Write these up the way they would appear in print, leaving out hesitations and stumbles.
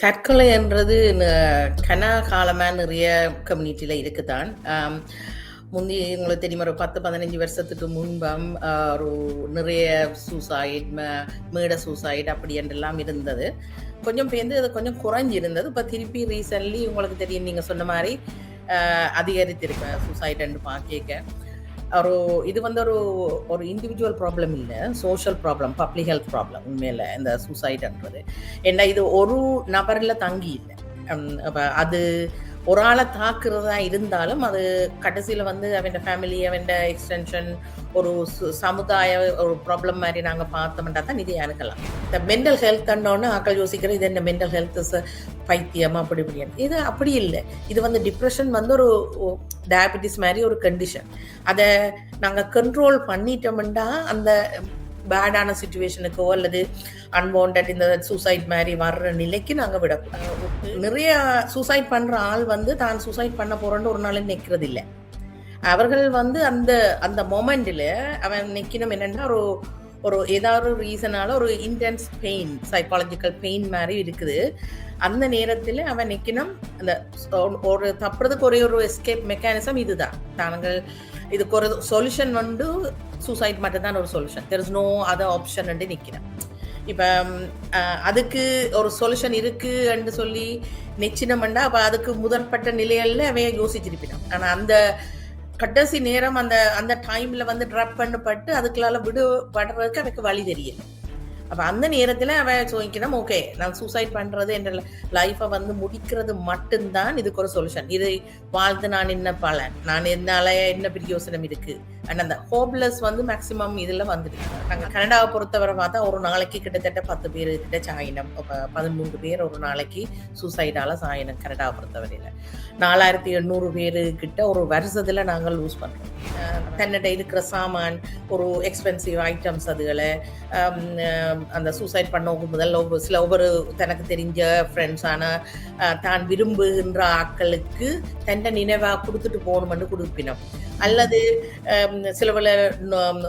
தற்கொலைன்றது கனா காலமாக நிறைய கம்யூனிட்டியில் இருக்குதான். முந்தி உங்களுக்கு தெரியுமா, ஒரு 10-15 வருஷத்துக்கு முன்பம் ஒரு நிறைய சூசைட், மேட சூசைட் அப்படி என்றெல்லாம் இருந்தது. கொஞ்சம் பேருந்து அது கொஞ்சம் குறைஞ்சிருந்தது. இப்போ திருப்பி ரீசன்ட்லி உங்களுக்கு தெரியும், நீங்கள் சொன்ன மாதிரி அதிகரித்திருக்கேன் சூசைட் என்று பார்க்க. ஒரு இது வந்து ஒரு ஒரு இண்டிவிஜுவல் ப்ராப்ளம் இல்லை, social problem, public health problem. உண்மையில் இந்த சூசைடுன்றது ஏன்னா இது ஒரு நபரில் தங்கி இல்லை. அப்போ அது ஒரு ஆளை தாக்குறதா இருந்தாலும் அது கடைசியில் வந்து அவன் ஃபேமிலி, அவன் எக்ஸ்டென்ஷன், ஒரு சமுதாய ஒரு ப்ராப்ளம் மாதிரி நாங்கள் பார்த்தோம்னா தான் இதை அணுகலாம். இந்த மென்டல் ஹெல்த்ன்னொன்னு ஆக்கள் யோசிக்கிறது இது என்ன மென்டல் ஹெல்த் பைத்தியமா அப்படி இப்படின்னு. இது அப்படி இல்லை. இது வந்து டிப்ரெஷன் வந்து ஒரு டயபெட்டிஸ் மாதிரி ஒரு கண்டிஷன். அதை நாங்கள் கண்ட்ரோல் பண்ணிட்டோம்னா அந்த பேடான சுச்சுவேஷனுக்கோ அல்லது அன்வான்ட் இந்த சூசைட் மாதிரி வர்ற நிலைக்கு நாங்கள் விடக்கூடாது. நிறைய சூசைட் பண்ணுற ஆள் வந்து தான் சூசைட் பண்ண போகிறோன்னு ஒரு நாள் நிற்கிறது இல்லை. அவர்கள் வந்து அந்த அந்த மொமெண்டில் அவன் நிற்கணும் என்னென்னா ஒரு ஒரு ஏதாவது ஒரு ரீசனால ஒரு இன்டென்ஸ் பெயின், சைக்காலஜிக்கல் பெயின் மாதிரி இருக்குது. அந்த நேரத்தில் அவன் நிற்கணும். அந்த ஒரு தப்புறதுக்கு ஒரே ஒரு எஸ்கேப் மெக்கானிசம் இதுதான். தாங்கள் இதுக்கு ஒரு சொல்யூஷன் வந்து சூசைட் மட்டும்தான் ஒரு solution. There is no other option நிற்கிறேன். இப்போ அதுக்கு ஒரு சொல்யூஷன் இருக்குன்னு சொல்லி நிச்சினம்ண்டா அப்போ அதுக்கு முதற்பட்ட நிலையில் அவன் யோசிச்சிருப்பினான். ஆனால் அந்த கடைசி நேரம் அந்த அந்த டைமில் வந்து ட்ராப் பண்ணப்பட்டு அதுக்குள்ளால விடுபடுறதுக்கு அவனுக்கு வழி தெரியல. அப்போ அந்த நேரத்தில் அவன் சொல்லிக்கணும், ஓகே நான் சூசைட் பண்ணுறது என்ற லைஃப்பை வந்து முடிக்கிறது மட்டும்தான் இதுக்கு ஒரு சொல்யூஷன். இது வாழ்ந்து நான் என்ன பலன், நான் என்னால் என்ன பிரயோசனம் இருக்குது. அண்ட் அந்த ஹோப்லெஸ் வந்து மேக்ஸிமம் இதில் வந்துடுது. நாங்கள் கனடாவை பொறுத்தவரை பார்த்தா ஒரு நாளைக்கு கிட்டத்தட்ட 10 பேர் கிட்ட சாயினம், 13 பேர் ஒரு நாளைக்கு சூசைடால் சாயினம். கனடாவை பொறுத்தவரையில் 4800 பேர் கிட்ட ஒரு வருஷத்தில் நாங்கள் லூஸ் பண்ணுறோம். தன்னிட்ட இருக்கிற சாமான், ஒரு எக்ஸ்பென்சிவ் ஐட்டம்ஸ், அதுகளை அந்த சூசைட் பண்ணவங்க முதல்ல ஒவ்வொரு தனக்கு தெரிஞ்ச ஃப்ரெண்ட்ஸான தான் விரும்புகின்ற ஆட்களுக்கு தன்னை நினைவாக கொடுத்துட்டு போகணுமென்று கொடுப்பினோம். அல்லது சில வேளை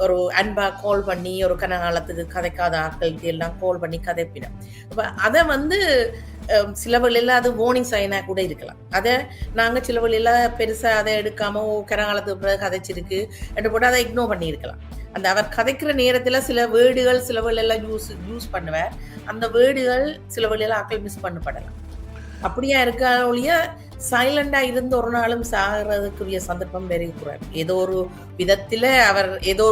ஒரு அன்பாக கால் பண்ணி ஒரு கனகாலத்துக்கு கதைக்காத ஆட்களுக்கு எல்லாம் கால் பண்ணி கதைப்பினோம். அப்போ அதை வந்து சில வேளையில் அது வார்னிங் சைனாக கூட இருக்கலாம். அதை நாங்கள் சில வேளையில் பெருசாக அதை எடுக்காமல் கனகாலத்துக்கு பிறகு கதைச்சிருக்கு என்று போட்டு அதை இக்னோர் பண்ணியிருக்கலாம். அந்த அவர் கதைக்கிற நேரத்தில் சில வேர்டுகள் சில வேளையெல்லாம் யூஸ் பண்ணுவார். அந்த வேர்டுகள் சில வேளையெல்லாம் ஆட்கள் மிஸ் பண்ணப்படலாம். அப்படியா இருக்கா ஒழிய சைலண்டாக இருந்து ஒரு நாளும் சாகிறதுக்குரிய சந்தர்ப்பம் வெரி குறைவு. ஏதோ ஒரு விதத்தில் அவர் ஏதோ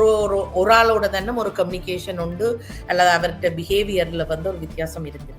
ஒரு ஆளோட தானே ஒரு கம்யூனிகேஷன் உண்டு அல்லது அவர்கிட்ட பிஹேவியரில் வந்து ஒரு வித்தியாசம் இருக்குது.